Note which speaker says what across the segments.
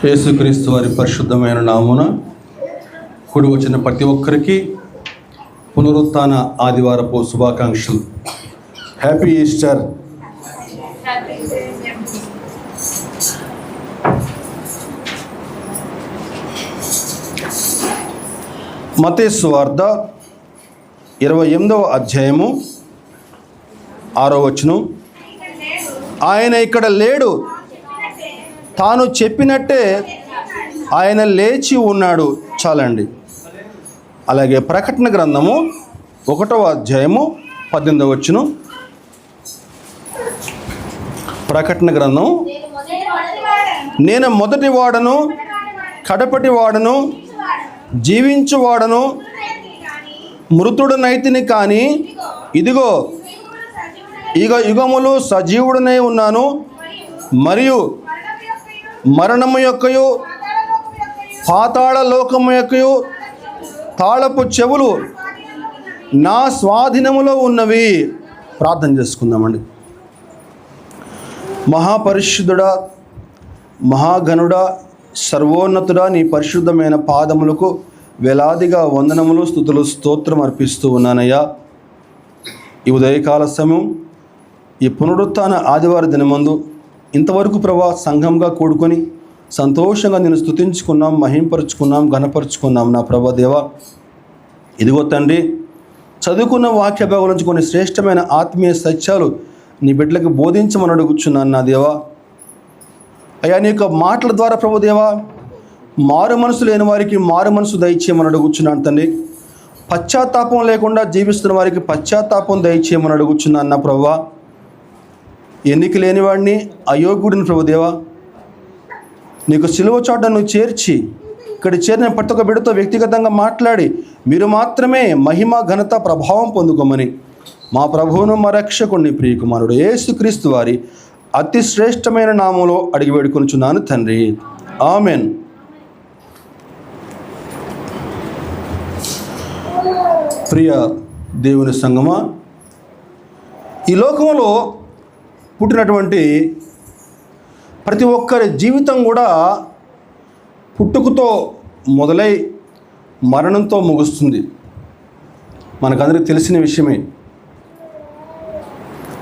Speaker 1: యేసుక్రీస్తు వారి పరిశుద్ధమైన నామమున కూడి వచ్చిన ప్రతి ఒక్కరికి పునరుత్థాన ఆదివారపు శుభాకాంక్షలు. Happy Easter. మత్తయి సువార్త 28వ అధ్యాయము 6వ వచనం. ఆయన ఇక్కడ లేడు, తాను చెప్పినట్టే ఆయన లేచి ఉన్నాడు. చాలండి. అలాగే ప్రకటన గ్రంథము 1వ అధ్యాయము 18వ వచనం. ప్రకటన గ్రంథం, నేను మొదటి వాడను కడపటి వాడను జీవించువాడను మృతుడనైతిని కానీ ఇదిగో యుగములు సజీవుడనై ఉన్నాను, మరియు మరణము యొక్కయు పాతాళ లోకము యొక్కయు తాళపు చెవులు నా స్వాధీనములో ఉన్నవి. ప్రార్థన చేసుకుందామండి. మహాపరిశుద్ధుడా, మహాగణుడా, సర్వోన్నతుడా, నీ పరిశుద్ధమైన పాదములకు వేలాదిగా వందనములు, స్తుతులు, స్తోత్రం అర్పిస్తూ ఉన్నానయ్యా. ఈ ఉదయకాల సమయం, ఈ పునరుత్థాన ఆదివార దినమందు ఇంతవరకు ప్రభా సంఘంగా కూడుకొని సంతోషంగా నేను స్తుతించుకున్నాం, మహింపరుచుకున్నాం, ఘనపరుచుకున్నాం. నా ప్రభా దేవా, ఇదిగో తండ్రి, చదువుకున్న వాక్య భాగం నుంచి కొన్ని శ్రేష్టమైన ఆత్మీయ సత్యాలు నీ బిడ్డలకు బోధించమని అడుగుచున్నాను నా దేవా. అయ్యా, నీ యొక్క మాటల ద్వారా ప్రభు దేవా, మారు మనసు లేని వారికి మారు మనసు దయచేయమని అడుగుచున్నాను తండ్రి. పశ్చాత్తాపం లేకుండా జీవిస్తున్న వారికి పశ్చాత్తాపం దయచేయమని అడుగుచున్నాను నా ప్రభువా. ఎన్నిక లేనివాడిని, అయోగ్యుడిని ప్రభుదేవా, నీకు సిలువ చోట నువ్వు చేర్చి ఇక్కడ చేరిన ప్రతి ఒక్క బిడ్డతో వ్యక్తిగతంగా మాట్లాడి మీరు మాత్రమే మహిమ, ఘనత, ప్రభావం పొందుకోమని మా ప్రభువును, మా రక్షకుడిని, ప్రియకుమారుడు యేసుక్రీస్తు వారి అతి శ్రేష్టమైన నామంలో అడిగి వేడుకొనుచున్నాను తండ్రి. ఆమెన్. ప్రియ దేవుని సంగమా, ఈ లోకంలో పుట్టినటువంటి ప్రతి ఒక్కరి జీవితం కూడా పుట్టుకతో మొదలై మరణంతో ముగుస్తుంది. మనకందరికీ తెలిసిన విషయమే.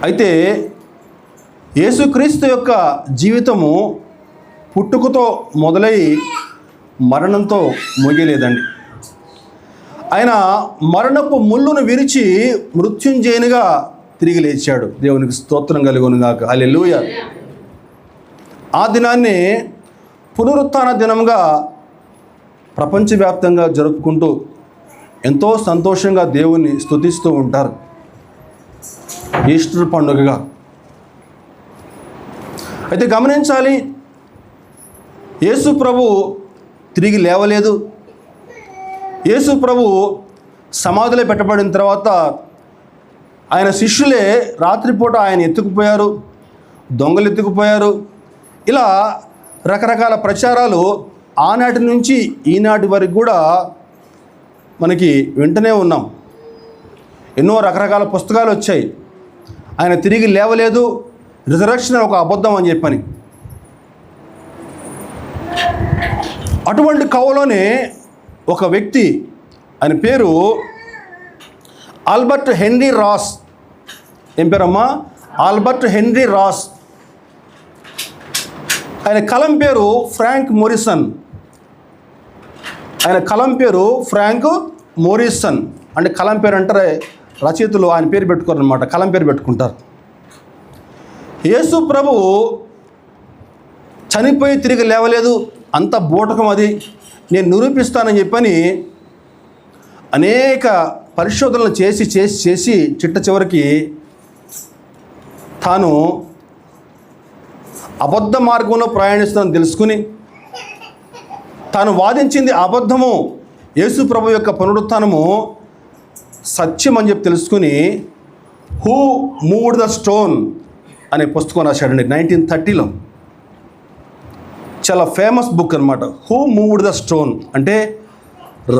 Speaker 1: అయితే యేసుక్రీస్తు యొక్క జీవితము పుట్టుకతో మొదలై మరణంతో ముగియలేదండి. ఆయన మరణపు ముళ్ళును విరిచి మృత్యుంజయునిగా తిరిగి లేచాడు. దేవునికి స్తోత్రం కలుగునుగాక. హల్లెలూయా. ఆ దినాన్ని పునరుత్థాన దినంగా ప్రపంచవ్యాప్తంగా జరుపుకుంటూ ఎంతో సంతోషంగా దేవుణ్ణి స్తుతిస్తూ ఉంటారు. ఈస్టర్ పండుగగా. అయితే గమనించాలి, యేసు ప్రభు తిరిగి లేవలేదు. యేసు ప్రభు సమాధిలో పెట్టబడిన తర్వాత ఆయన శిష్యులే రాత్రిపూట ఆయన ఎత్తుకుపోయారు, దొంగలు ఎత్తుకుపోయారు. ఇలా రకరకాల ప్రచారాలు ఆనాటి నుంచి ఈనాటి వరకు కూడా మనకి వింటూనే ఉన్నాం. ఎన్నో రకరకాల పుస్తకాలు వచ్చాయి. ఆయన తిరిగి లేవలేదు, రిజరక్షన్ ఒక అబద్ధం అని చెప్పని. అటువంటి కవలోనే ఒక వ్యక్తి, ఆయన పేరు ఆల్బర్ట్ హెన్రీ రాస్. ఏం పేరమ్మా? Albert Henry Ross. ఆయన కలం పేరు ఫ్రాంక్ మోరిసన్. ఆయన కలం పేరు ఫ్రాంక్ మోరిసన్. అంటే కలం పేరు అంటారే, రచయితలు ఆయన పేరు పెట్టుకోరు అనమాట, కలం పేరు పెట్టుకుంటారు. యేసు ప్రభువు చనిపోయి తిరిగి లేవలేదు, అంత బూటకం అది, నేను నిరూపిస్తానని చెప్పని అనేక పరిశోధనలు చేసి చిట్ట చివరికి తాను అబద్ధ మార్గంలో ప్రయాణిస్తుందని తెలుసుకుని, తాను వాదించింది అబద్ధము, యేసు ప్రభు యొక్క పునరుత్థానము సత్యం అని చెప్పి తెలుసుకుని హూ మూవ్డ్ ద స్టోన్ అనే పుస్తకం రాశాడండి 1930లో. చాలా ఫేమస్ బుక్ అనమాట. హూ మూవ్డ్ ద స్టోన్ అంటే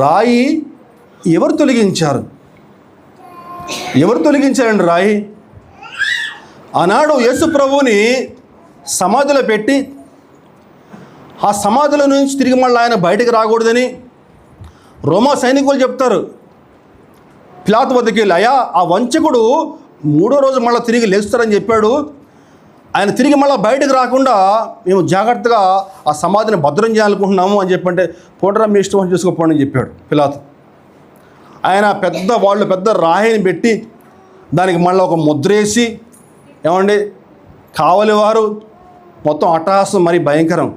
Speaker 1: రాయి ఎవరు తొలగించారు? ఎవరు తొలగించారండి రాయి? ఆనాడు యేసు ప్రభువుని సమాధిలో పెట్టి ఆ సమాధిలో నుంచి తిరిగి మళ్ళీ ఆయన బయటకు రాకూడదని రోమా సైనికులు చెప్తారు. పిలాతు వద్దకు వెళ్ళి, అయ్యా ఆ వంచకుడు 3వ రోజు మళ్ళీ తిరిగి లేస్తారని చెప్పాడు, ఆయన తిరిగి మళ్ళీ బయటకు రాకుండా మేము జాగ్రత్తగా ఆ సమాధిని భద్రం చేయాలనుకుంటున్నాము అని చెప్పంటే, పోటరా మీ ఇష్టం చేసుకోపోండి అని చెప్పాడు పిలాతు. ఆయన పెద్ద రాయిని పెట్టి దానికి మళ్ళీ ఒక ముద్రేసి, ఏమండి కావలి వారు మొత్తం అట్టహాసం మరి భయంకరం.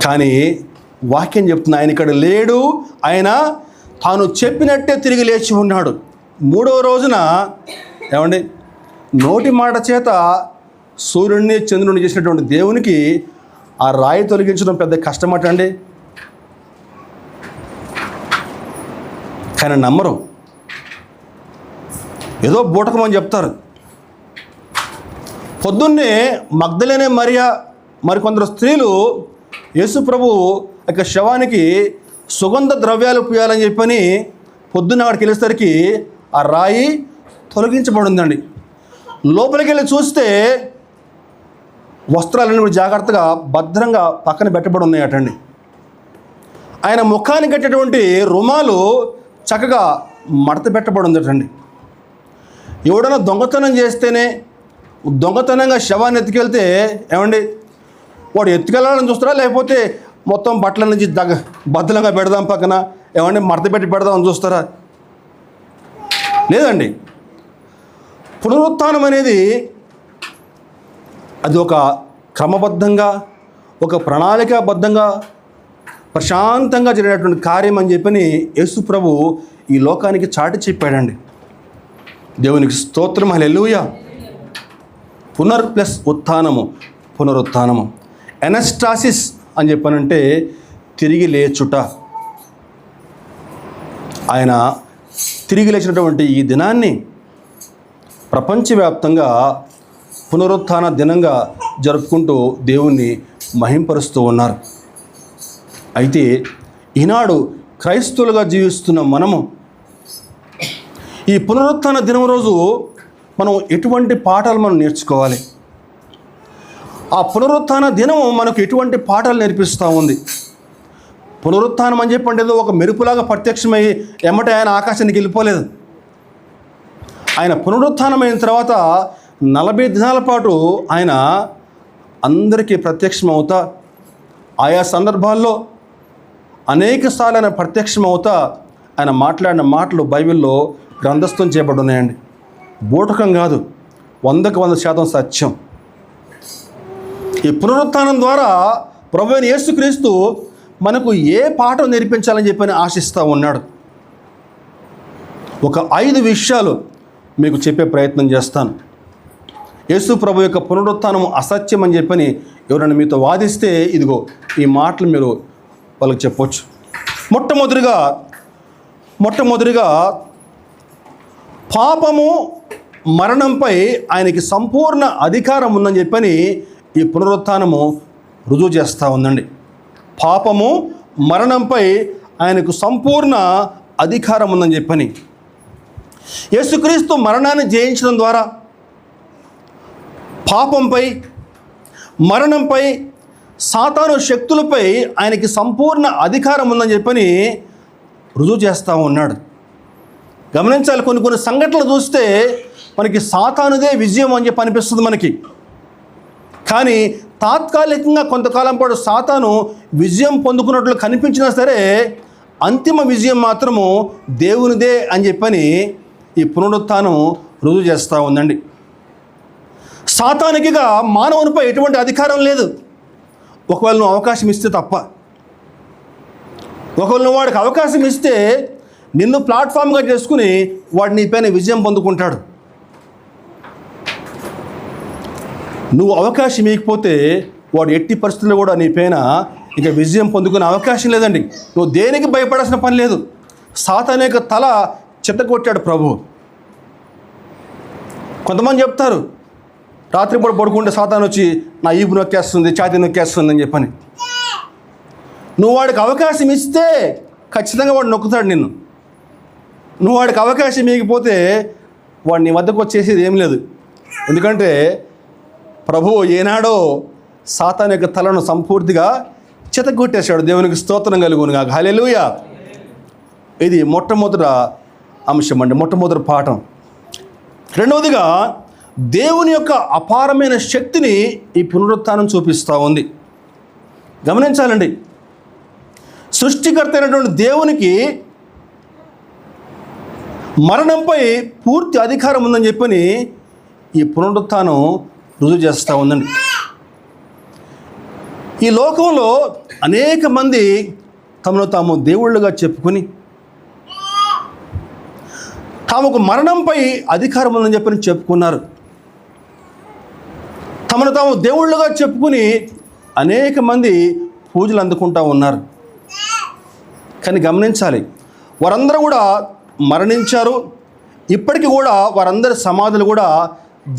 Speaker 1: కానీ వాక్యం చెప్తుంది ఆయన ఇక్కడ లేడు, ఆయన తాను చెప్పినట్టే తిరిగి లేచి ఉన్నాడు. 3వ రోజున ఏమండి నోటి మాట చేత సూర్యుడిని చంద్రుడిని చేసినటువంటి దేవునికి ఆ రాయి తొలగించడం పెద్ద కష్టమటండి. కానీ నమ్మరు, ఏదో బూటకమని చెప్తారు. పొద్దున్నే మగ్దలేనే మరియా మరికొందరు స్త్రీలు యేసు ప్రభు యొక్క శవానికి సుగంధ ద్రవ్యాలు పూయాలని చెప్పని పొద్దున్న అక్కడికి వెళ్ళేసరికి ఆ రాయి తొలగించబడిందండి. లోపలికి వెళ్ళి చూస్తే వస్త్రాలన్నీ కూడా జాగ్రత్తగా భద్రంగా పక్కన పెట్టబడి ఉన్నాయటండి. ఆయన ముఖానికి కట్టేటువంటి రుమాలు చక్కగా మడత పెట్టబడి ఉందటండి. ఎవడైనా దొంగతనం చేస్తేనే, దొంగతనంగా శవాన్ని ఎత్తుకెళ్తే ఏమండి వాడు ఎత్తుకెళ్ళాలని చూస్తారా, లేకపోతే మొత్తం బట్టల నుంచి బద్దలంగా పెడదాం పక్కన, ఏమండి మడత పెట్టి పెడదామని చూస్తారా? లేదండి. పునరుత్థానం అనేది అది ఒక క్రమబద్ధంగా, ఒక ప్రణాళికాబద్ధంగా, ప్రశాంతంగా జరిగినటువంటి కార్యం అని చెప్పని యేసు ప్రభు ఈ లోకానికి చాటి చెప్పాడండి. దేవునికి స్తోత్రం, హల్లెలూయా. పునరుత్థానము ఎనస్టాసిస్ అని చెప్పనంటే తిరిగి లేచుట. ఆయన తిరిగి లేచినటువంటి ఈ దినాన్ని ప్రపంచవ్యాప్తంగా పునరుత్థాన దినంగా జరుపుకుంటూ దేవుణ్ణి మహింపరుస్తూ ఉన్నారు. అయితే ఈనాడు క్రైస్తవులుగా జీవిస్తున్న మనము ఈ పునరుత్థాన దినం రోజు మనం ఎటువంటి పాఠాలు మనం నేర్చుకోవాలి? ఆ పునరుత్థాన దినం మనకు ఎటువంటి పాఠాలు నేర్పిస్తూ ఉంది? పునరుత్థానం అని చెప్పండి ఏదో ఒక మెరుపులాగా ప్రత్యక్షమై ఎమ్మటే ఆయన ఆకాశానికి వెళ్ళిపోలేదు. ఆయన పునరుత్థానమైన తర్వాత 40 దినాల పాటు ఆయన అందరికీ ప్రత్యక్షమవుతా, ఆయా సందర్భాల్లో అనేకసార్లు ఆయన ప్రత్యక్షమవుతా ఆయన మాట్లాడిన మాటలు బైబిల్లో గ్రంథస్థం చేయబడి ఉన్నాయండి. బూటకం కాదు, 100% సత్యం. ఈ పునరుత్థానం ద్వారా ప్రభువైన యేసుక్రీస్తు మనకు ఏ పాఠం నేర్పించాలని చెప్పని ఆశిస్తూ ఉన్నాడు. ఒక 5 విషయాలు మీకు చెప్పే ప్రయత్నం చేస్తాను. యేసు ప్రభు యొక్క పునరుత్థానం అసత్యం అని చెప్పని ఎవరైనా మీతో వాదిస్తే ఇదిగో ఈ మాటలు మీరు వాళ్ళకి చెప్పవచ్చు. మొట్టమొదటిగా పాపము మరణంపై ఆయనకి సంపూర్ణ అధికారం ఉందని చెప్పని ఈ పునరుత్థానము రుజువు చేస్తూ ఉందండి. పాపము మరణంపై ఆయనకు సంపూర్ణ అధికారం ఉందని చెప్పని యేసుక్రీస్తు మరణాన్ని జయించడం ద్వారా పాపంపై, మరణంపై, సాతాను శక్తులపై ఆయనకి సంపూర్ణ అధికారం ఉందని చెప్పని రుజువు చేస్తూ ఉన్నాడు. గమనించాలి, కొన్ని సంఘటనలు చూస్తే మనకి సాతానుదే విజయం అని చెప్పి అనిపిస్తుంది మనకి. కానీ తాత్కాలికంగా కొంతకాలం పాటు సాతాను విజయం పొందుకున్నట్లు కనిపించినా సరే అంతిమ విజయం మాత్రము దేవునిదే అని చెప్పని ఈ పునరుత్థానం రుజువు చేస్తూ ఉందండి. సాతానికిగా మానవునిపై ఎటువంటి అధికారం లేదు, ఒకవేళ నువ్వు అవకాశం ఇస్తే తప్ప. ఒకవేళ నువ్వు వాడికి అవకాశం ఇస్తే నిన్ను ప్లాట్ఫామ్గా చేసుకుని వాడు నీపైన విజయం పొందుకుంటాడు. నువ్వు అవకాశం ఇవ్వకపోతే వాడు ఎట్టి పరిస్థితుల్లో కూడా నీపైన ఇక విజయం పొందుకునే అవకాశం లేదండి. నువ్వు దేనికి భయపడాల్సిన పని లేదు. సాతాను యొక్క తల చెత్తగొట్టాడు ప్రభువు. కొంతమంది చెప్తారు రాత్రిపూట పడుకుంటే సాతాను వచ్చి నా ఈపు నొక్కేస్తుంది, ఛాతీ నొక్కేస్తుంది అని చెప్పని. నువ్వు వాడికి అవకాశం ఇస్తే ఖచ్చితంగా వాడు నొక్కుతాడు నిన్ను. నువ్వు వాడికి అవకాశం ఇవ్వకపోతే వాడు నీ వద్దకు వచ్చేసేది ఏం లేదు. ఎందుకంటే ప్రభువు ఏనాడో సాతాను యొక్క తలను సంపూర్తిగా చితగొట్టేశాడు. దేవునికి స్తోత్రం కలుగునుగా. హల్లెలూయా. ఇది మొట్టమొదటి అంశం అండి, మొట్టమొదటి పాఠం. రెండవదిగా దేవుని యొక్క అపారమైన శక్తిని ఈ పునరుత్థానం చూపిస్తూ ఉంది. గమనించాలండి, సృష్టికర్త అయినటువంటి దేవునికి మరణంపై పూర్తి అధికారం ఉందని చెప్పని ఈ పునరుత్థానం రుజువు చేస్తూ ఉందండి. ఈ లోకంలో అనేక మంది తమను తాము దేవుళ్ళుగా చెప్పుకొని తాముకు మరణంపై అధికారం ఉందని చెప్పని చెప్పుకున్నారు. తమను తాము దేవుళ్ళుగా చెప్పుకుని అనేక మంది పూజలు అందుకుంటూ ఉన్నారు. కానీ గమనించాలి, వారందరూ కూడా మరణించారు. ఇప్పటికీ కూడా వారందరి సమాధులు కూడా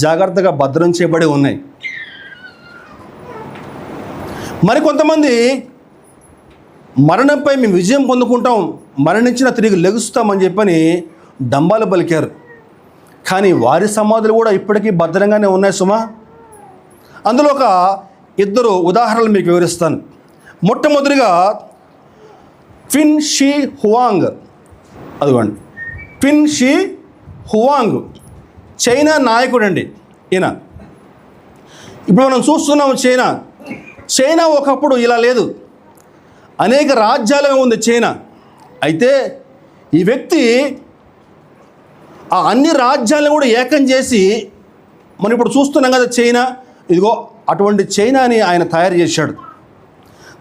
Speaker 1: జాగ్రత్తగా భద్రం చేయబడి ఉన్నాయి. మరికొంతమంది మరణంపై మేము విజయం పొందుకుంటాం, మరణించిన తిరిగి లెగుస్తామని చెప్పని డంబాలు పలికారు. కానీ వారి సమాధులు కూడా ఇప్పటికీ భద్రంగానే ఉన్నాయి సుమా. అందులో ఒక ఇద్దరు ఉదాహరణలు మీకు వివరిస్తాను. మొట్టమొదటిగా క్విన్ షీ హువాంగ్. అదిగోండి, క్విన్ షీ హువాంగ్ చైనా నాయకుడు అండి ఈయన. ఇప్పుడు మనం చూస్తున్నాము చైనా ఒకప్పుడు ఇలా లేదు, అనేక రాజ్యాలుగా ఉంది చైనా. అయితే ఈ వ్యక్తి ఆ అన్ని రాజ్యాలను కూడా ఏకం చేసి, మనం ఇప్పుడు చూస్తున్నాం కదా చైనా, ఇదిగో అటువంటి చైనాని ఆయన తయారు చేశాడు.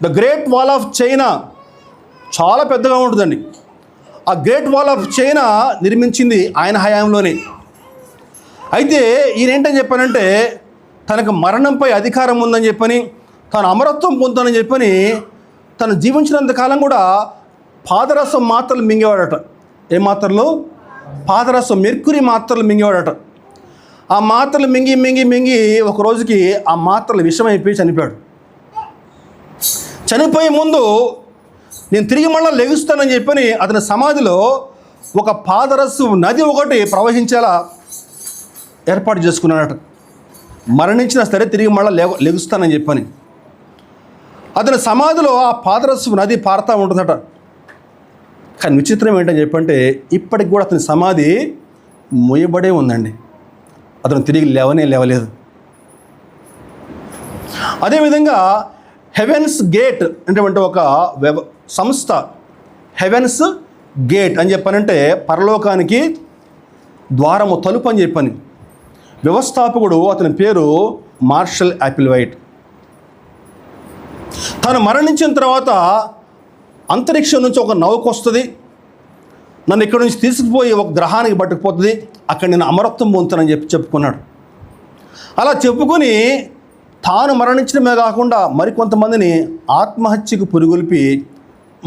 Speaker 1: The great wall of China చాలా పెద్దగా ఉంటుందండి. ఆ గ్రేట్ వాల్ ఆఫ్ చైనా నిర్మించింది ఆయన హయాంలోనే. అయితే ఈయన ఏంటని చెప్పానంటే, తనకు మరణంపై అధికారం ఉందని చెప్పని, తాను అమరత్వం పొందుతానని చెప్పని, తను జీవించినంత కాలం కూడా పాదరసం మాత్రలు మింగేవాడట. ఏ మాత్రలు? పాదరసం, మెర్కురీ మాత్రలు మింగేవాడట. ఆ మాత్రలు మింగి మింగి మింగి ఒక రోజుకి ఆ మాత్రలు విషమైపోయి చనిపోయాడు. చనిపోయే ముందు నేను తిరిగి మళ్ళీ లెగుస్తానని చెప్పని అతని సమాధిలో ఒక పాదరస్సు నది ఒకటి ప్రవహించేలా ఏర్పాటు చేసుకున్నాడట. మరణించినా సరే తిరిగి మళ్ళీ లెగుస్తానని చెప్పని అతని సమాధిలో ఆ పాదరస్సు నది పారుతూ ఉంటుందట. కానీ విచిత్రం ఏంటని చెప్పంటే, ఇప్పటికి కూడా అతని సమాధి మూయబడే ఉందండి. అతను తిరిగి లేవలేదు. అదేవిధంగా హెవెన్స్ గేట్ అంటే ఒక సంస్థ, హెవెన్స్ గేట్ అని చెప్పానంటే పరలోకానికి ద్వారము, తలుపు అని చెప్పని వ్యవస్థాపకుడు, అతని పేరు మార్షల్ యాపిల్వైట్. తను మరణించిన తర్వాత అంతరిక్షం నుంచి ఒక నౌక వస్తుంది, నన్ను ఇక్కడి నుంచి తీసుకుపోయి ఒక గ్రహానికి పట్టుకుపోతుంది, అక్కడ నేను అమరత్వం పొందుతానని చెప్పుకున్నాడు. అలా చెప్పుకొని తాను మరణించడమే కాకుండా మరికొంతమందిని ఆత్మహత్యకు పురిగొల్పి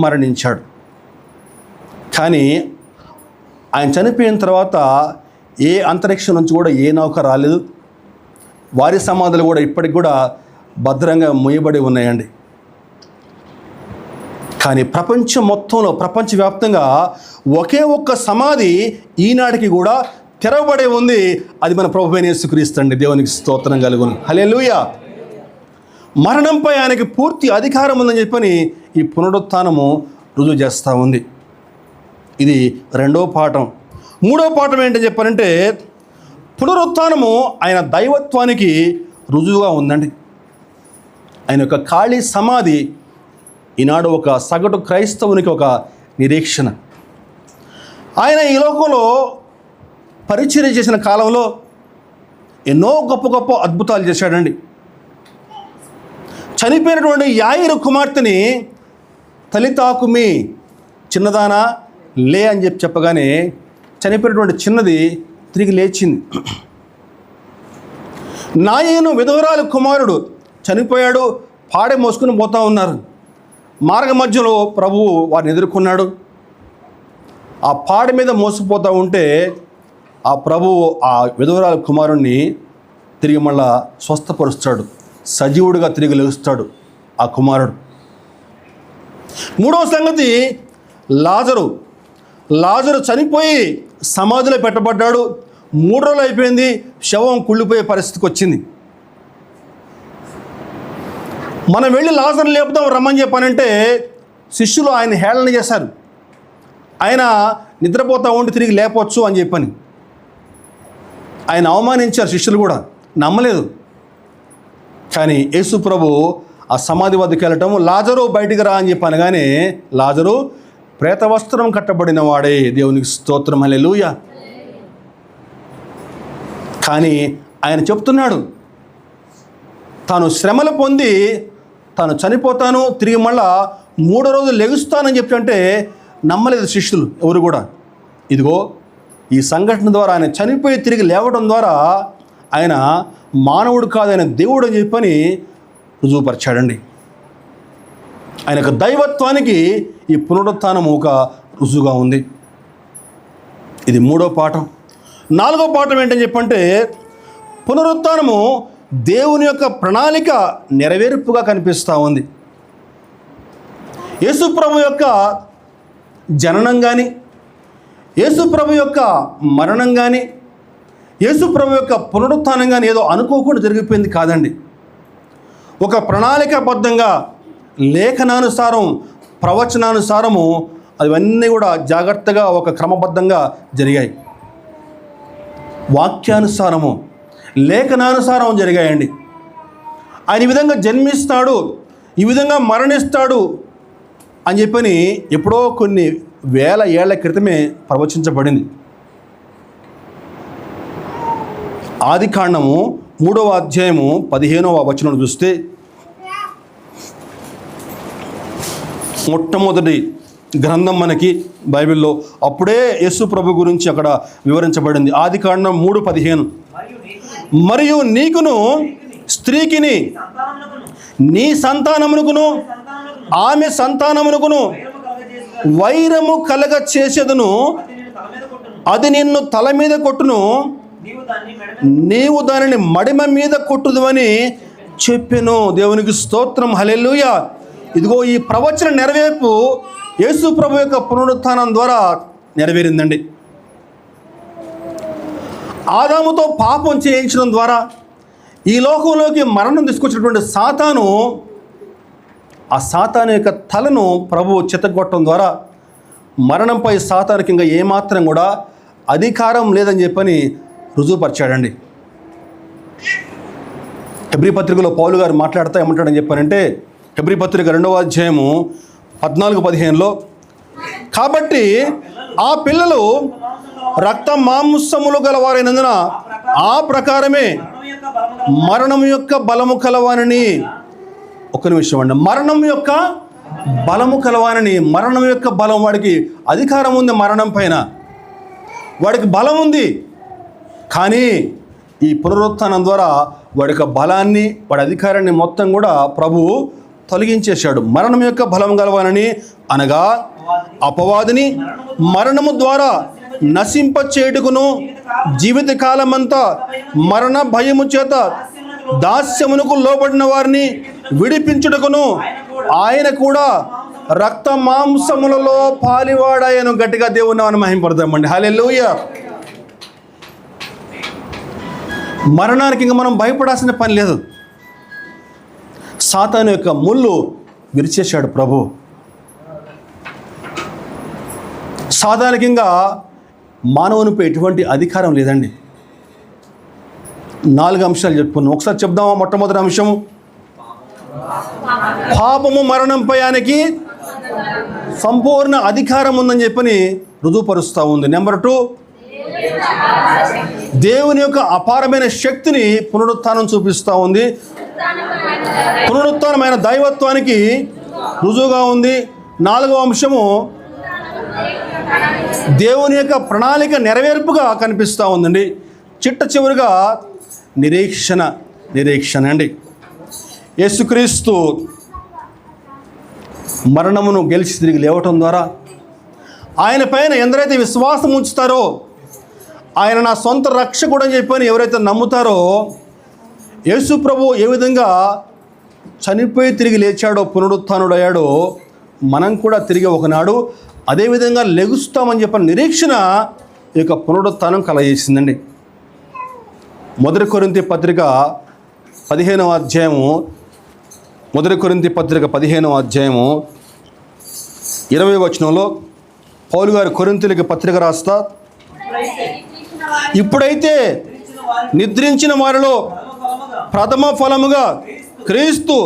Speaker 1: మరణించాడు. కానీ ఆయన చనిపోయిన తర్వాత ఏ అంతరిక్షం నుంచి కూడా ఏ నౌక రాలేదు. వారి సమాధులు కూడా ఇప్పటికి కూడా భద్రంగా మూయబడి ఉన్నాయండి. కానీ ప్రపంచం మొత్తంలో, ప్రపంచవ్యాప్తంగా ఒకే ఒక్క సమాధి ఈనాటికి కూడా తెరవబడే ఉంది. అది మన ప్రభువైన యేసుక్రీస్తు అండి. దేవునికి స్తోత్రం కలుగును. హల్లెలూయా. మరణంపై ఆయనకి పూర్తి అధికారం ఉందని చెప్పని ఈ పునరుత్థానము రుజువు చేస్తూ ఉంది. ఇది రెండో పాఠం. మూడో పాఠం ఏంటని చెప్పారంటే, పునరుత్థానము ఆయన దైవత్వానికి రుజువుగా ఉందండి. ఆయన యొక్క ఖాళీ సమాధి ఈనాడు ఒక సగటు క్రైస్తవునికి ఒక నిరీక్షణ. ఆయన ఈ లోకంలో పరిచర్య చేసిన కాలంలో ఎన్నో గొప్ప గొప్ప అద్భుతాలు చేశాడండి. చనిపోయినటువంటి యాయిరు కుమార్తెని తలితాకుమి, చిన్నదానా లే అని చెప్పగానే చనిపోయినటువంటి చిన్నది తిరిగి లేచింది. నాయను విధవరాలు కుమారుడు చనిపోయాడు, పాడె మోసుకుని పోతూ ఉన్నారు. మార్గ మధ్యలో ప్రభువు వారిని ఎదుర్కొన్నాడు. ఆ పాడె మీద మోసుకుపోతూ ఉంటే ఆ ప్రభువు ఆ విధవరాలు కుమారుణ్ణి తిరిగి మళ్ళా స్వస్థపరుస్తాడు, సజీవుడిగా తిరిగి లేస్తాడు ఆ కుమారుడు. మూడవ సంగతి, లాజరు చనిపోయి సమాధిలో పెట్టబడ్డాడు. 3 రోజులు అయిపోయింది, శవం కుళ్ళిపోయే పరిస్థితికి వచ్చింది. మనం వెళ్ళి లాజరు లేపుదాం రమ్మని చెప్పానంటే శిష్యులు ఆయన హేళన చేశారు. ఆయన నిద్రపోతా ఉండి తిరిగి లేపవచ్చు అని చెప్పని ఆయన అవమానించారు. శిష్యులు కూడా నమ్మలేదు. కానీ యేసు ప్రభు ఆ సమాధి వద్దకు వెళ్ళటం, లాజరు బయటికి రా అని చెప్పాను. కానీ లాజరు ప్రేత వస్త్రం కట్టబడిన వాడే. దేవునికి స్తోత్రం, హల్లెలూయా. కానీ ఆయన చెప్తున్నాడు తాను శ్రమలు పొంది తాను చనిపోతాను, తిరిగి మళ్ళా 3వ రోజు లెగుస్తానని చెప్తుంటే నమ్మలేదు శిష్యులు ఎవరు కూడా. ఇదిగో ఈ సంఘటన ద్వారా ఆయన చనిపోయి తిరిగి లేవడం ద్వారా ఆయన మానవుడు కాదు, ఆయన దేవుడు అని చెప్పని రుజువుపరిచాడండి. ఆయన యొక్క దైవత్వానికి ఈ పునరుత్థానం ఒక రుజువుగా ఉంది. ఇది 3వ పాఠం. 4వ పాఠం ఏంటని చెప్పంటే పునరుత్థానము దేవుని యొక్క ప్రణాళిక నెరవేర్పుగా కనిపిస్తూ ఉంది. యేసుప్రభు యొక్క జననం కానీ, యేసుప్రభు యొక్క మరణం కానీ, యేసుప్రభు యొక్క పునరుత్థానం కానీ ఏదో అనుకోకుండా జరిగిపోయింది కాదండి. ఒక ప్రణాళికాబద్ధంగా, లేఖనానుసారం, ప్రవచనానుసారము అవన్నీ కూడా జాగ్రత్తగా ఒక క్రమబద్ధంగా జరిగాయి. వాక్యానుసారము, లేఖనానుసారం జరిగాయండి. ఆయన ఈ విధంగా జన్మిస్తాడు, ఈ విధంగా మరణిస్తాడు అని చెప్పని ఎప్పుడో కొన్ని వేల ఏళ్ల క్రితమే ప్రవచించబడింది. ఆదికాండము 3వ అధ్యాయము 15వ వచనం చూస్తే మొట్టమొదటి గ్రంథం మనకి బైబిల్లో అప్పుడే యేసు ప్రభు గురించి అక్కడ వివరించబడింది. ఆదికాండం 3:15 మరియు నీకును స్త్రీకిని నీ సంతానమునకును ఆమె సంతానమునకును వైరము కలగ చేసేదను, అది నిన్ను తల మీద కొట్టును, నీవు దానిని మడిమ మీద కొట్టుదు అని చెప్పెను. దేవునికి స్తోత్రం, హల్లెలూయా. ఇదిగో ఈ ప్రవచన నెరవేర్పు యేసు ప్రభు యొక్క పునరుత్థానం ద్వారా నెరవేరిందండి. ఆదాముతో పాపం చేయించడం ద్వారా ఈ లోకంలోకి మరణం తీసుకొచ్చినటువంటి సాతాను, ఆ సాతాను యొక్క తలను ప్రభువు చితగొట్టడం ద్వారా మరణంపై సాతానికి ఇంకా ఏమాత్రం కూడా అధికారం లేదని చెప్పని రుజువుపరిచాడండి. హెబ్రీ పత్రికలో పౌలు గారు మాట్లాడుతూ ఏమంటాడని చెప్పానంటే హెబ్రీ పత్రిక 2వ అధ్యాయము 14-15లో కాబట్టి ఆ పిల్లలు రక్త మాంసములు గలవారైనందున ఆ ప్రకారమే మరణం యొక్క బలము కలవానని. ఒక్క నిమిషం అండి. మరణం యొక్క బలము కలవానని. మరణం యొక్క బలం, వాడికి అధికారం ఉంది, మరణం పైన వాడికి బలం ఉంది. కానీ ఈ పునరుత్థానం ద్వారా వాడి యొక్క బలాన్ని, వాడి అధికారాన్ని మొత్తం కూడా ప్రభువు తొలగించేశాడు. మరణం యొక్క బలం గలవానని అనగా అపవాదిని మరణము ద్వారా నశింపచేయుటకును జీవితకాలమంతా మరణ భయము చేత దాస్యమునకు లోబడిన వారిని విడిపించుటకును ఆయన కూడా రక్త మాంసములలో పాలివాడాయను. గట్టిగా దేవుని నామమున మహిమపడదామండి. హల్లెలూయా. మరణానికి ఇంక మనం భయపడాల్సిన పని లేదు. సాతాను యొక్క ముళ్ళు విరిచేశాడు ప్రభు. సాతానికి ఇంకా మానవునిపై ఎటువంటి అధికారం లేదండి. 4 అంశాలు చెప్పుకున్నాం. ఒకసారి చెప్దామా? మొట్టమొదటి అంశము, పాపము మరణంపై ఆయనకి సంపూర్ణ అధికారం ఉందని చెప్పని రుజువుపరుస్తూ ఉంది. నెంబర్ 2, దేవుని యొక్క అపారమైన శక్తిని పునరుత్థానం చూపిస్తూ ఉంది. పునరుత్థానమైన దైవత్వానికి రుజువుగా ఉంది. 4వ అంశము దేవుని యొక్క ప్రణాళిక నెరవేర్పుగా కనిపిస్తూ ఉందండి. చిట్ట చివరిగా నిరీక్షణ అండి. యేసుక్రీస్తు మరణమును గెలిచి తిరిగి లేవటం ద్వారా ఆయన పైన ఎందరైతే విశ్వాసం ఉంచుతారో, ఆయన నా సొంత రక్షకుడు అని చెప్పని ఎవరైతే నమ్ముతారో, యేసు ప్రభు ఏ విధంగా చనిపోయి తిరిగి లేచాడో, పునరుత్థానుడయ్యాడో, మనం కూడా తిరిగి ఒకనాడు అదేవిధంగా లెగుస్తామని చెప్పిన నిరీక్షణ ఈ యొక్క పునరుత్థానం కలగజేసిందండి. 1 కొరింథీ పత్రిక 15వ అధ్యాయము 1 కొరింథీ పత్రిక 15వ అధ్యాయము 20వ వచనంలో పౌలు గారు కొరింథీయులకు పత్రిక రాస్తా, ఇప్పుడైతే నిద్రించిన వారిలో ప్రథమ ఫలముగా క్రీస్తు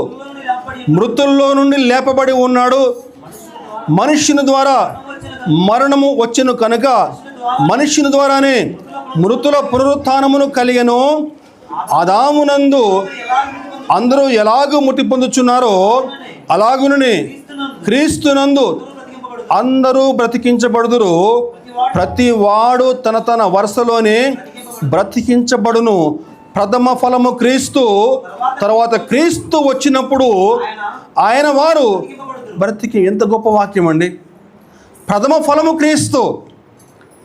Speaker 1: మృతుల్లో నుండి లేపబడి ఉన్నాడు. మనుష్యుని ద్వారా మరణము వచ్చెను కనుక మనుష్యుని ద్వారానే మృతుల పునరుత్థానమును కలిగెను. ఆదామునందు అందరూ ఎలాగూ మృతి పొందుచున్నారో అలాగునని క్రీస్తునందు అందరూ బ్రతికించబడుదురు. ప్రతి వాడు తన తన వరుసలోనే బ్రతికించబడును. ప్రథమ ఫలము క్రీస్తు, తర్వాత క్రీస్తు వచ్చినప్పుడు ఆయన వారు బ్రతికి. ఎంత గొప్ప వాక్యం అండి! ప్రథమ ఫలము క్రీస్తు,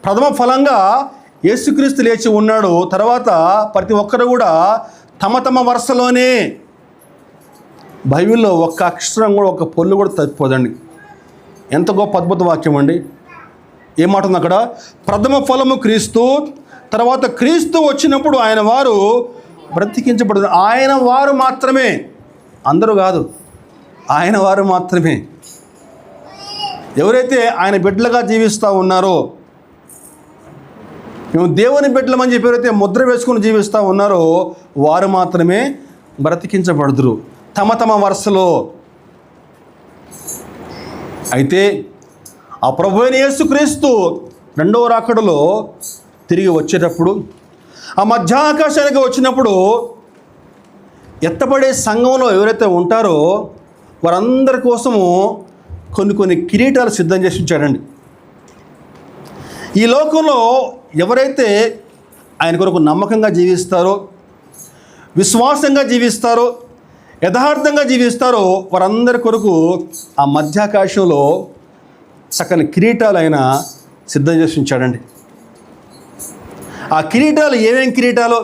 Speaker 1: ప్రథమ ఫలంగా యేసుక్రీస్తు లేచి ఉన్నాడు. తర్వాత ప్రతి ఒక్కరు కూడా తమ తమ వరుసలోనే. బైబిల్లో ఒక్క అక్షరం కూడా, ఒక్క పొల్లు కూడా తప్పిపోదండి. ఎంత గొప్ప అద్భుత వాక్యం అండి! ఏమాటుంది అక్కడ? ప్రథమ ఫలము క్రీస్తు, తర్వాత క్రీస్తు వచ్చినప్పుడు ఆయన వారు బ్రతికించబడదు. ఆయన వారు మాత్రమే, అందరూ కాదు, ఆయన వారు మాత్రమే. ఎవరైతే ఆయన బిడ్డలుగా జీవిస్తూ ఉన్నారో, మేము దేవుని బిడ్డలమని చెప్పి ఎవరైతే ముద్ర వేసుకుని జీవిస్తూ ఉన్నారో వారు మాత్రమే బ్రతికించబడుదురు తమ తమ వరుసలో. అయితే ఆ ప్రభువైన యేసుక్రీస్తు రెండవ రాకడలో తిరిగి వచ్చేటప్పుడు, ఆ మధ్యాకాశానికి వచ్చినప్పుడు ఎత్తబడే సంఘంలో ఎవరైతే ఉంటారో వారందరి కోసము కొన్ని కిరీటాలు సిద్ధం చేసి ఉంచాడండి. ఈ లోకంలో ఎవరైతే ఆయన కొరకు నమ్మకంగా జీవిస్తారో, విశ్వాసంగా జీవిస్తారో, యథార్థంగా జీవిస్తారో వారందరి కొరకు ఆ మధ్యాకాశంలో చక్కని కిరీటాలు ఆయన సిద్ధం చేసి ఉంచాడండి. ఆ కిరీటాలు ఏమేం కిరీటాలు?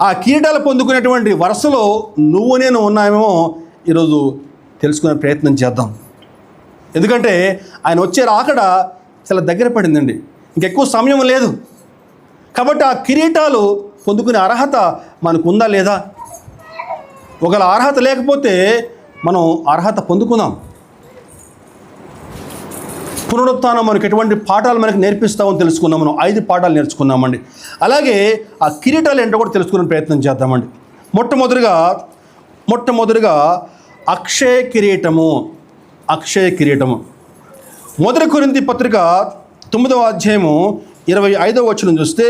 Speaker 1: ఆ కిరీటాలు పొందుకునేటువంటి వరుసలో నువ్వు నేను ఉన్నామేమో ఈరోజు తెలుసుకునే ప్రయత్నం చేద్దాం. ఎందుకంటే ఆయన వచ్చే రాకడ చాలా దగ్గర పడిందండి, ఇంకెక్కువ సమయం లేదు. కాబట్టి ఆ కిరీటాలు పొందుకునే అర్హత మనకు ఉందా లేదా? ఒకవేళ అర్హత లేకపోతే మనం అర్హత పొందుకుందాం. పునరుత్థానం మనకు ఎటువంటి పాఠాలు మనకు నేర్పిస్తామని తెలుసుకున్నాం. మనం 5 పాఠాలు నేర్చుకున్నామండి. అలాగే ఆ కిరీటాలు ఏంటో కూడా తెలుసుకునే ప్రయత్నం చేద్దామండి. మొట్టమొదటిగా అక్షయ కిరీటము. అక్షయ కిరీటము 1 కొరింథీ పత్రిక 9వ అధ్యాయము 25వ వచనం చూస్తే,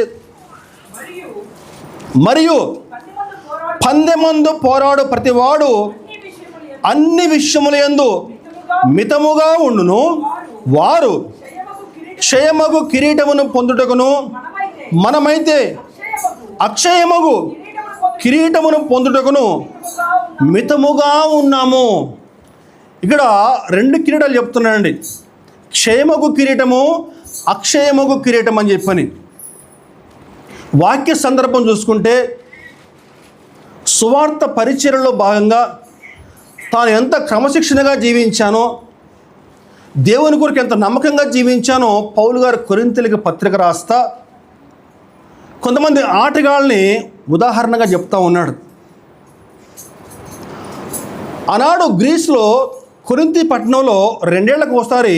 Speaker 1: మరియు పందెమందు పోరాడు ప్రతివాడు అన్ని విషయములందు మితముగా ఉండును. వారు క్షయమగు కిరీటమును పొందుటకును మనమైతే అక్షయమగు కిరీటమును పొందుటకును మితముగా ఉన్నాము. ఇక్కడ 2 కిరీటాలు చెప్తున్నానండి. క్షయమగు కిరీటము, అక్షయమగు కిరీటం అని చెప్పని. వాక్య సందర్భం చూసుకుంటే సువార్త పరిచర్యలో భాగంగా తాను ఎంత క్రమశిక్షణగా జీవించానో, దేవుని కొరకు ఎంత నమ్మకంగా జీవించానో పౌలు గారు కొరింథీయులకు పత్రిక రాస్తా కొంతమంది ఆటగాళ్ళని ఉదాహరణగా చెప్తా ఉన్నాడు. ఆనాడు గ్రీస్లో కొరింథీ పట్టణంలో 2 ఏళ్లకు ఒకసారి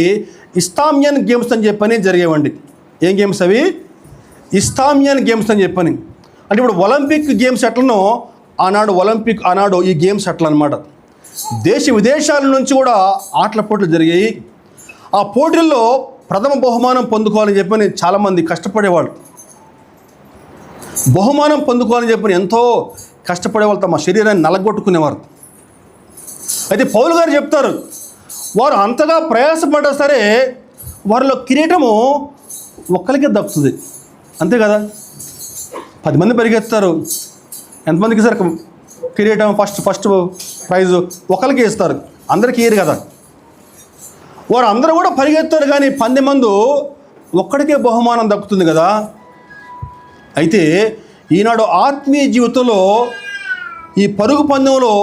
Speaker 1: ఇస్తామియన్ గేమ్స్ అని చెప్పని జరిగేవండి. ఏం గేమ్స్ అవి? ఇస్తామియన్ గేమ్స్ అని చెప్పని. అంటే ఇప్పుడు ఒలింపిక్ గేమ్స్ ఎట్లనో ఆనాడు ఈ గేమ్స్ ఎట్లా అనమాట. దేశ విదేశాల నుంచి కూడా ఆటల పోటీలు జరిగాయి. ఆ పోటీల్లో ప్రథమ బహుమానం పొందుకోవాలని చెప్పని చాలామంది కష్టపడేవాళ్ళు. బహుమానం పొందుకోవాలని చెప్పని ఎంతో కష్టపడేవాళ్ళు, తమ శరీరాన్ని నలగొట్టుకునేవారు. అయితే పౌలు గారు చెప్తారు, వారు అంతగా ప్రయాసపడ్డా సరే వారిలో కిరీటము ఒక్కరికే దక్కుతుంది. అంతే కదా? 10 మంది పరిగెత్తారు, ఎంతమందికి సార్ కిరీటం ఫస్ట్ ప్రైజు ఒకరికి ఇస్తారు, అందరికీ ఇయ్యరు కదా. వారు అందరూ కూడా పరిగెత్తారు, కానీ 10 మంది ఒక్కడికే బహుమానం దక్కుతుంది కదా. అయితే ఈనాడు ఆత్మీయ జీవితంలో ఈ పరుగు పందెంలో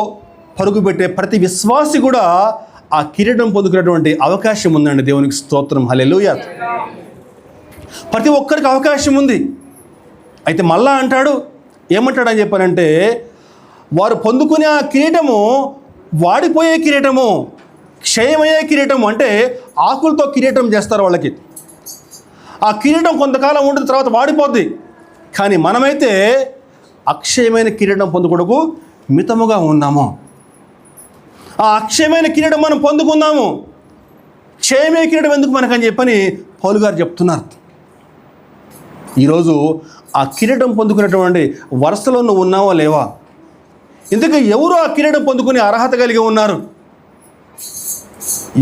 Speaker 1: పరుగు పెట్టే ప్రతి విశ్వాసి కూడా ఆ కిరీటం పొందుకునేటువంటి అవకాశం ఉందండి. దేవునికి స్తోత్రం, హల్లెలూయా. ప్రతి ఒక్కరికి అవకాశం ఉంది. అయితే మళ్ళా అంటాడు, ఏమంటాడని చెప్పానంటే, వారు పొందుకునే ఆ కిరీటము వాడిపోయే కిరీటము, క్షయమయ్యే కిరీటము. అంటే ఆకులతో కిరీటం చేస్తారు వాళ్ళకి. ఆ కిరీటం కొంతకాలం ఉంటుంది, తర్వాత వాడిపోద్ది. కానీ మనమైతే అక్షయమైన కిరీటం పొందుకొడుకు మితముగా ఉన్నాము. ఆ అక్షయమైన కిరీటం మనం పొందుకుందాము. క్షయమే కిరీటం ఎందుకు మనకని చెప్పని పౌలు గారు చెప్తున్నారు. ఈరోజు ఆ కిరీటం పొందుకునేటువంటి వరుసలో నువ్వు ఉన్నావా లేవా? ఇందుకు ఎవరు ఆ కిరీటం పొందుకునే అర్హత కలిగి ఉన్నారు?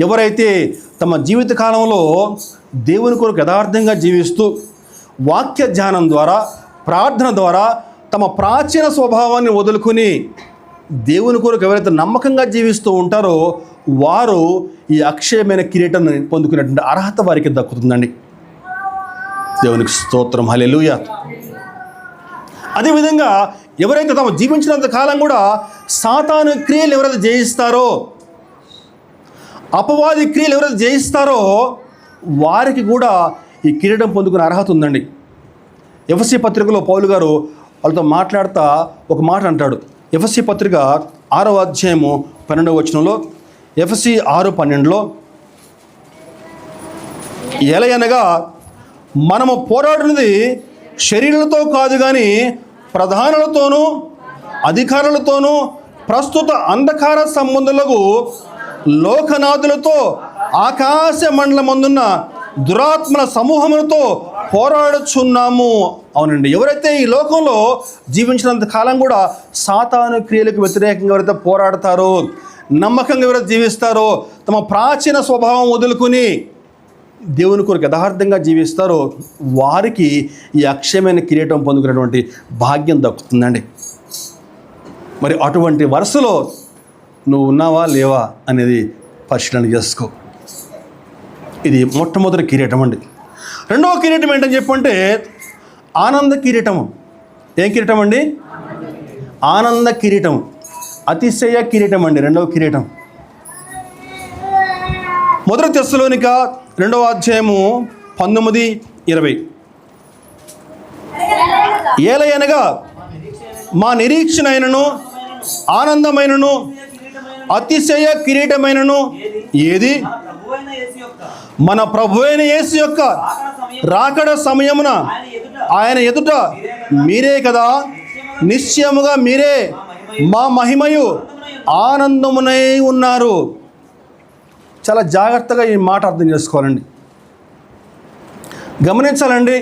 Speaker 1: ఎవరైతే తమ జీవిత కాలంలో దేవుని కొరకు యథార్థంగా జీవిస్తూ వాక్య ధ్యానం ద్వారా, ప్రార్థన ద్వారా తమ ప్రాచీన స్వభావాన్ని వదులుకుని దేవుని కొరకు ఎవరైతే నమ్మకంగా జీవిస్తూ ఉంటారో వారు ఈ అక్షయమైన కిరీటాన్ని పొందుకునేటువంటి అర్హత వారికి దక్కుతుందండి. దేవునికి స్తోత్రం, హల్లెలూయా. అదేవిధంగా ఎవరైతే తమ జీవించినంత కాలం కూడా సాతాను క్రియలు ఎవరైతే జయిస్తారో, అపవాది క్రియలు ఎవరైతే జయిస్తారో వారికి కూడా ఈ కిరీటం పొందుకునే అర్హత ఉందండి. ఎఫెసీ పత్రికలో పౌలు గారు వాళ్ళతో మాట్లాడుతూ ఒక మాట అంటాడు. ఎఫెసీ పత్రిక 6వ అధ్యాయము 12వ వచనంలో, ఎఫెసీ 6:12లో, ఎలయనగా మనము పోరాడున్నది శరీరులతో కాదు కానీ ప్రధానులతోనూ అధికారులతోనూ ప్రస్తుత అంధకార సంబంధులకు లోకనాథులతో ఆకాశ మండలమందున్న దురాత్మల సమూహములతో పోరాడుచున్నాము. అవునండి, ఎవరైతే ఈ లోకంలో జీవించినంత కాలం కూడా సాతాను క్రియలకు వ్యతిరేకంగా ఎవరైతే పోరాడతారో, నమ్మకంగా ఎవరైతే జీవిస్తారో, తమ ప్రాచీన స్వభావం వదులుకుని దేవుని కొరకు యథార్థంగా జీవిస్తారో వారికి ఈ అక్షయమైన కిరీటం పొందుకునేటువంటి భాగ్యం దక్కుతుందండి. మరి అటువంటి వరుసలో నువ్వు ఉన్నావా లేవా అనేది పరిశీలన చేసుకో. ఇది మొట్టమొదటి కిరీటం అండి. రెండవ కిరీటం ఏంటని చెప్పంటే ఆనంద కిరీటము. ఏం కిరీటం అండి? ఆనంద కిరీటం, అతిశయ కిరీటం అండి. రెండవ కిరీటం మొదటి తెస్సలోనిక 2వ అధ్యాయము 19-20. ఏలయనగా మా నిరీక్షణ అయినను ఆనందమైనను అతిశయ కిరీటమైనను ఏది? మన ప్రభువైన యేసు యొక్క రాకడ సమయమున ఆయన ఎదుట మీరే కదా, నిశ్చయముగా మీరే మా మహిమయు ఆనందమునై ఉన్నారు. చాలా జాగ్రత్తగా ఈ మాట అర్థం చేసుకోవాలండి, గమనించాలండి.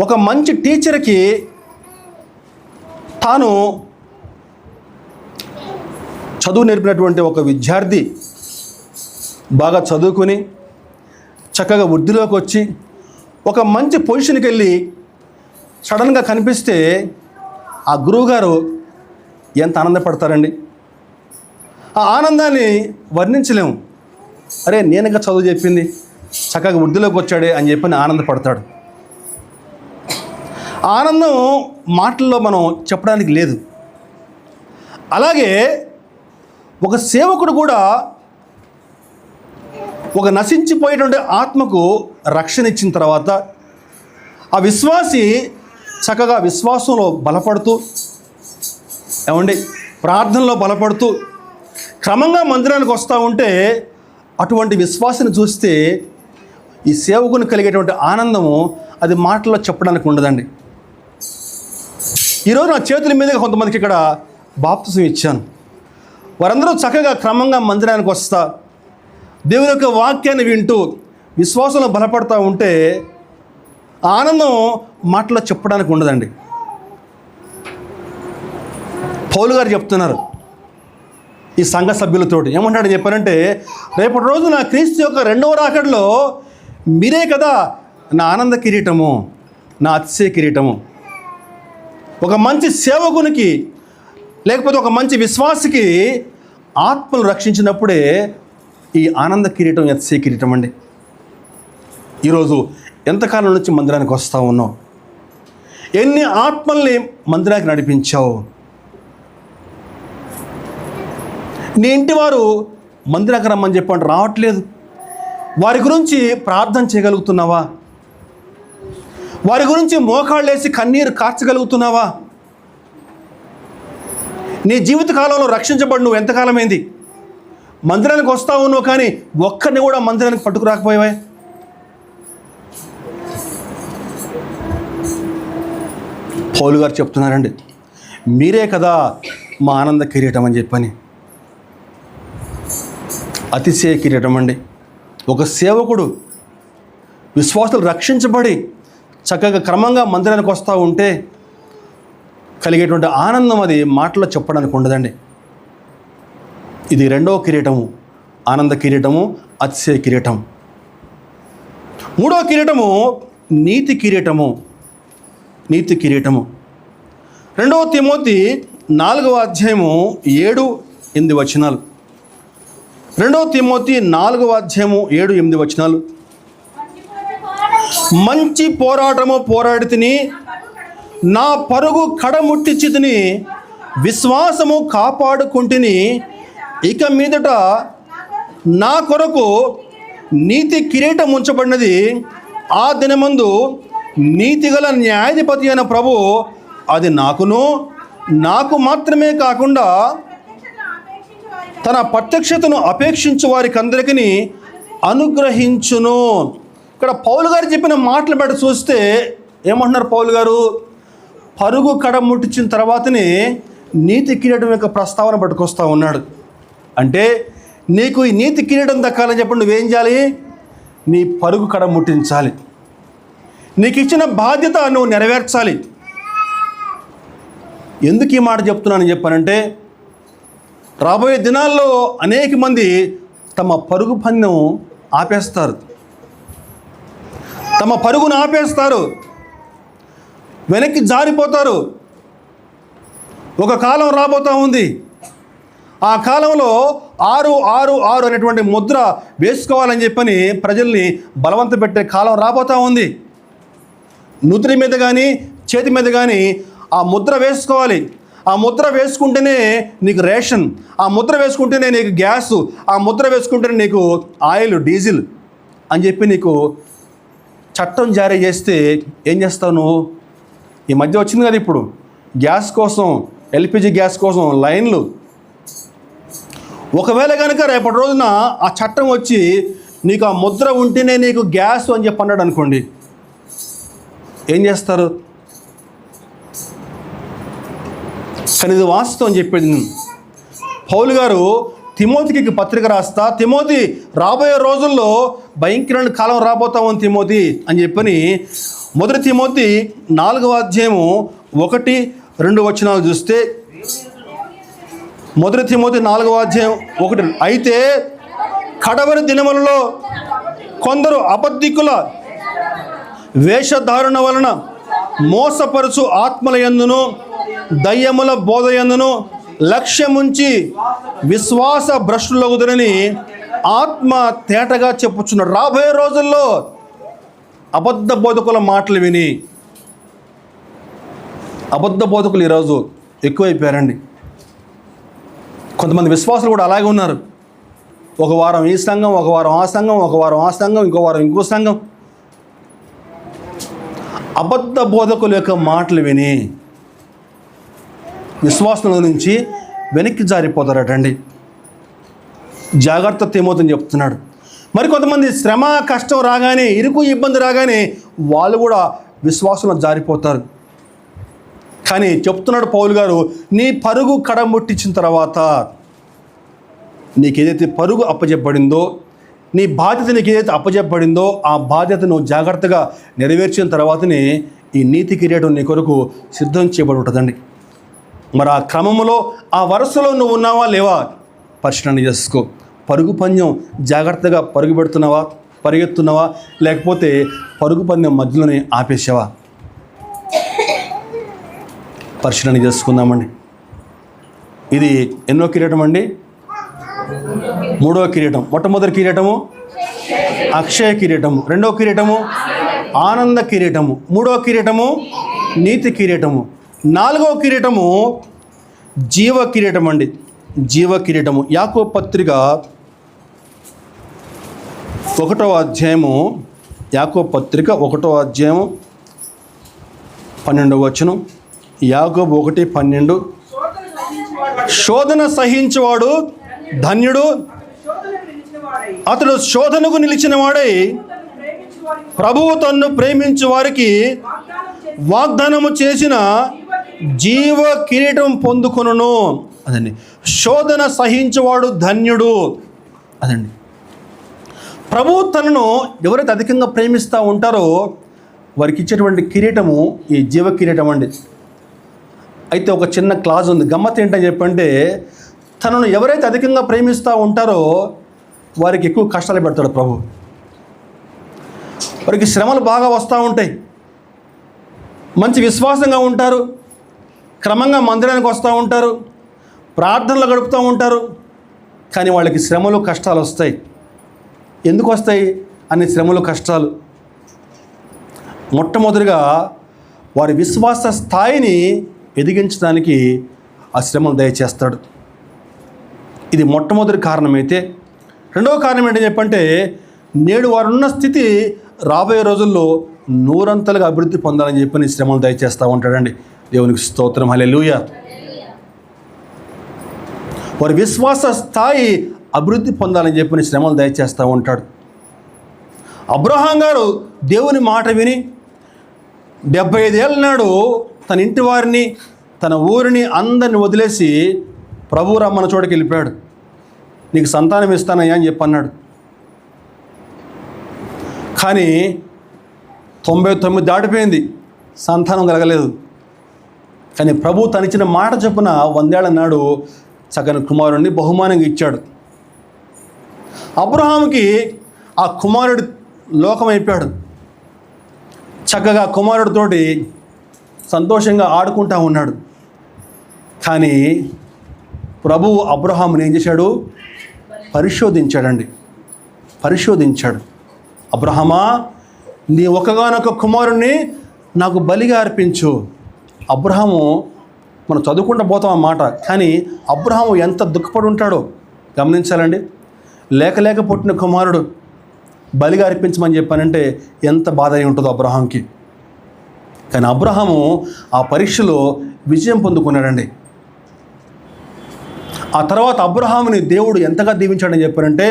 Speaker 1: ఒక మంచి టీచర్కి తాను చదువు నేర్పినటువంటి ఒక విద్యార్థి బాగా చదువుకుని చక్కగా వృద్ధిలోకి వచ్చి ఒక మంచి పొజిషన్కి వెళ్ళి సడన్గా కనిపిస్తే ఆ గురువుగారు ఎంత ఆనందపడతారండి. ఆ ఆనందాన్ని వర్ణించలేము. అరే, నేనుగా చదువు చెప్పింది, చక్కగా వృద్ధిలోకి వచ్చాడే అని చెప్పి ఆనందపడతాడు. ఆనందం మాటల్లో మనం చెప్పడానికి లేదు. అలాగే ఒక సేవకుడు కూడా ఒక నశించిపోయేటువంటి ఆత్మకు రక్షణ ఇచ్చిన తర్వాత ఆ విశ్వాసి చక్కగా విశ్వాసంలో బలపడుతూ, ఏమండి, ప్రార్థనలో బలపడుతూ క్రమంగా మందిరానికి వస్తూ ఉంటే అటువంటి విశ్వాసాన్ని చూస్తే ఈ సేవకుని కలిగేటువంటి ఆనందము అది మాటల్లో చెప్పడానికి ఉండదండి. ఈరోజు నా చేతుల మీదుగా కొంతమందికి ఇక్కడ బాప్తిసం ఇచ్చాను. వారందరూ చక్కగా క్రమంగా మందిరానికి వస్తా దేవుని యొక్క వాక్యాన్ని వింటూ విశ్వాసంలో బలపడుతూ ఉంటే ఆనందం మాటలో చెప్పడానికి ఉండదండి. పౌలు గారు చెప్తున్నారు ఈ సంఘ సభ్యులతోటి, ఏమంటాడని చెప్పారంటే, రేపటి రోజు నా క్రీస్తు యొక్క రెండవ రాకడలో మీరే కదా నా ఆనంద కిరీటము, నా అతిశయ కిరీటము. ఒక మంచి సేవకునికి లేకపోతే ఒక మంచి విశ్వాసికి ఆత్మలు రక్షించినప్పుడే ఈ ఆనంద కిరీటం, అతిశయ కిరీటం అండి. ఈరోజు ఎంతకాలం నుంచి మందిరానికి వస్తూ ఉన్నావు? ఎన్ని ఆత్మల్ని మందిరానికి నడిపించావు? నీ ఇంటి వారు మందిరానికి రమ్మని చెప్పండి, రావట్లేదు. వారి గురించి ప్రార్థన చేయగలుగుతున్నావా? వారి గురించి మోకాళ్ళేసి కన్నీరు కార్చగలుగుతున్నావా? నీ జీవితకాలంలో రక్షించబడి నువ్వు ఎంతకాలమైంది? మందిరానికి వస్తా ఉన్నావు, కానీ ఒక్కరిని కూడా మందిరానికి పట్టుకురాకపోయావా? పౌలు గారు చెప్తున్నారండి, మీరే కదా మా ఆనంద కిరీటం అని చెప్పని. అతిశయ కిరీటం అండి. ఒక సేవకుడు విశ్వాసులు రక్షించబడి చక్కగా క్రమంగా మందిరానికి వస్తూ ఉంటే కలిగేటువంటి ఆనందం అది మాటలో చెప్పడానికి ఉండదండి. ఇది రెండవ కిరీటము, ఆనంద కిరీటము, అతిశయ కిరీటం. మూడవ కిరీటము నీతి కిరీటము. నీతి కిరీటము 2 తిమోతి 4వ అధ్యాయము 7-8 వచనాలు. 2 తిమోతి 4వ అధ్యాయము 7-8 వచనాలు. మంచి పోరాటము పోరాడి తిని, నా పరుగు కడముట్టించి తిని, విశ్వాసము కాపాడుకుంటుని, ఇక మీదట నా కొరకు నీతి కిరీటం ఉంచబడినది. ఆ దినమందు నీతిగల న్యాయాధిపతి అయిన ప్రభు అది నాకు మాత్రమే కాకుండా తన ప్రత్యక్షతను అపేక్షించు వారికి అందరికీ అనుగ్రహించును. ఇక్కడ పౌలు గారు చెప్పిన మాటలు బట్టి చూస్తే ఏమంటున్నారు పౌలు గారు? పరుగు కడముట్టించిన తర్వాతనే నీతి కిరీటం యొక్క ప్రస్తావన పట్టుకొస్తూ ఉన్నాడు. అంటే నీకు ఈ నీతి కిరీటం దక్కాలని చెప్పి నువ్వేం చేయాలి? నీ పరుగు కడముట్టించాలి. నీకు ఇచ్చిన బాధ్యత నువ్వు నెరవేర్చాలి. ఎందుకు ఈ మాట చెప్తున్నానని చెప్పానంటే, రాబోయే దినాల్లో అనేక మంది తమ పరుగు పందెం ఆపేస్తారు, తమ పరుగును ఆపేస్తారు, వెనక్కి జారిపోతారు. ఒక కాలం రాబోతూ ఉంది. ఆ కాలంలో 666 అనేటువంటి ముద్ర వేసుకోవాలని చెప్పని ప్రజల్ని బలవంత పెట్టే కాలం రాబోతూ ఉంది. నుదుటి మీద కానీ చేతి మీద కానీ ఆ ముద్ర వేసుకోవాలి. ఆ ముద్ర వేసుకుంటేనే నీకు రేషన్, ఆ ముద్ర వేసుకుంటేనే నీకు గ్యాసు, ఆ ముద్ర వేసుకుంటేనే నీకు ఆయిల్, డీజిల్ అని చెప్పి నీకు చట్టం జారీ చేస్తే ఏం చేస్తావు నువ్వు? ఈ మధ్య వచ్చింది కదా ఇప్పుడు గ్యాస్ కోసం, ఎల్పిజి గ్యాస్ కోసం లైన్లు. ఒకవేళ కనుక రేపటి రోజున ఆ చట్టం వచ్చి నీకు ఆ ముద్ర ఉంటేనే నీకు గ్యాస్ అని చెప్పి అన్నాడు అనుకోండి, ఏం చేస్తారు? కానీ ఇది వాస్తవం చెప్పేది. పౌలు గారు తిమోతికి పత్రిక రాస్తా, తిమోతి రాబోయే రోజుల్లో భయంకరమైన కాలం రాబోతా ఉంది తిమోతి అని చెప్పని 1 తిమోతి 4వ అధ్యాయము 1-2 వచనాలు చూస్తే, 1 తిమోతి 4వ అధ్యాయం 1, అయితే కడవరి దినములలో కొందరు అబద్ధికుల వేషధారణ వలన మోసపరుచు ఆత్మల యందును దయ్యముల బోధ యందును లక్ష్యముంచి విశ్వాస భ్రష్టులగుదురని ఆత్మ తేటగా చెప్పుచున్నాడు. రాబోయే రోజుల్లో అబద్ధ బోధకుల మాటలు విని, అబద్ధ బోధకులు ఈరోజు ఎక్కువైపోయారండి. కొంతమంది విశ్వాసులు కూడా అలాగే ఉన్నారు. ఒక వారం ఈ సంఘం, ఒక వారం ఆ సంఘం, ఒక వారం ఆ సంఘం, ఇంకో వారం ఇంకో సంఘం. అబద్ధ బోధకుల యొక్క మాటలు విని విశ్వాసుల నుంచి వెనక్కి జారిపోతారటండి. జాగ్రత్త తిమోతిని చెప్తున్నాడు. మరి కొంతమంది శ్రమ కష్టం రాగానే, ఇరుకు ఇబ్బంది రాగానే వాళ్ళు కూడా విశ్వాసంలో జారిపోతారు. కానీ చెప్తున్నాడు పౌలు గారు, నీ పరుగు కడముట్టించిన తర్వాత నీకు ఏదైతే పరుగు అప్పచెప్పబడిందో, నీ బాధ్యత నీకు ఏదైతే అప్పచెప్పబడిందో ఆ బాధ్యత నువ్వు జాగ్రత్తగా నెరవేర్చిన తర్వాతనే ఈ నీతి కిరీటం నీ కొరకు సిద్ధం చేయబడి ఉంటుందండి. మరి ఆ క్రమంలో, ఆ వరుసలో నువ్వు ఉన్నావా లేవా పరిశీలన చేసుకో. పరుగు పందెం జాగ్రత్తగా పరుగు పెడుతున్నావా, పరిగెత్తున్నావా, లేకపోతే పరుగు పందెం మధ్యలోనే ఆపేసావా? పరిశీలన చేసుకుందామండి. ఇది ఎన్నో కిరీటం అండి? 3వ కిరీటం. మొట్టమొదటి కిరీటము అక్షయ కిరీటము, 2వ కిరీటము ఆనంద కిరీటము, 3వ కిరీటము నీతి కిరీటము, 4వ కిరీటము జీవ కిరీటం అండి. జీవ కిరీటము. యాకోబు పత్రిక ఒకటో అధ్యాయము, యాకోబు పత్రిక 1వ అధ్యాయము 12వ వచనం. యాకోబు 1:12. శోధన సహించువాడు ధన్యుడు, అతడు శోధనకు నిలిచిన వాడై ప్రభువు తన్ను ప్రేమించు వారికి వాగ్దానము చేసిన జీవ కిరీటం పొందుకొనును. అదండి, శోధన సహించువాడు ధన్యుడు. అదండి, ప్రభువు తనను ఎవరైతే అధికంగా ప్రేమిస్తూ ఉంటారో వారికి ఇచ్చేటువంటి కిరీటము ఈ జీవ కిరీటం అండి. అయితే ఒక చిన్న క్లాజ్ ఉంది. గమ్మత్ ఏంటని చెప్పంటే, తనను ఎవరైతే అధికంగా ప్రేమిస్తూ ఉంటారో వారికి ఎక్కువ కష్టాలు పెడతాడు ప్రభు. వారికి శ్రమలు బాగా వస్తూ ఉంటాయి, మంచి విశ్వాసంగా ఉంటారు, క్రమంగా మందిరానికి వస్తూ ఉంటారు, ప్రార్థనలు గడుపుతూ ఉంటారు. కానీ వాళ్ళకి శ్రమలు కష్టాలు వస్తాయి. ఎందుకు వస్తాయి అన్ని శ్రమలు కష్టాలు? మొట్టమొదటిగా వారి విశ్వాస స్థాయిని ఎదిగించడానికి ఆ శ్రమను దయచేస్తాడు. ఇది మొట్టమొదటి కారణమైతే, రెండవ కారణం ఏంటని చెప్పంటే, నేడు వారున్న స్థితి రాబోయే రోజుల్లో 100 అభివృద్ధి పొందాలని చెప్పి శ్రమను దయచేస్తూ ఉంటాడండి. దేవునికి స్తోత్రం, హల్లెలూయా. వారి విశ్వాస స్థాయి అభివృద్ధి పొందాలని చెప్పి శ్రమలు దయచేస్తూ ఉంటాడు. అబ్రహాం గారు దేవుని మాట విని 75 ఏళ్ళ నాడు తన ఇంటి వారిని, తన ఊరిని, అందరిని వదిలేసి ప్రభు రమ్మన్న చోటుకి వెళ్ళిపోయాడు. నీకు సంతానం ఇస్తానయ్యా అని చెప్పి అన్నాడు. కానీ 99 దాటిపోయింది, సంతానం కలగలేదు. కానీ ప్రభు తనిచ్చిన మాట చొప్పున 100 ఏళ్ల నాడు చక్కని కుమారుడిని బహుమానంగా ఇచ్చాడు. అబ్రహాముకి ఆ కుమారుడు లోకమైపోయాడు. చక్కగా కుమారుడితోటి సంతోషంగా ఆడుకుంటూ ఉన్నాడు. కానీ ప్రభువు అబ్రహాముని ఏం చేశాడు? పరిశోధించాడండి. పరిశోధించాడు. అబ్రహామా, నీ ఒకగానొక కుమారుణ్ణి నాకు బలిగా అర్పించు. అబ్రహాము, మనం చదువుకుంటూ పోతాం అన్నమాట, కానీ అబ్రహాము ఎంత దుఃఖపడి ఉంటాడో గమనించాలండి. లేక పుట్టిన కుమారుడు బలిగా అర్పించమని చెప్పానంటే ఎంత బాధ అయి ఉంటుందో అబ్రహాంకి. కానీ అబ్రహాము ఆ పరీక్షలో విజయం పొందుకున్నాడండి. ఆ తర్వాత అబ్రహాముని దేవుడు ఎంతగా దీవించాడని చెప్పారంటే,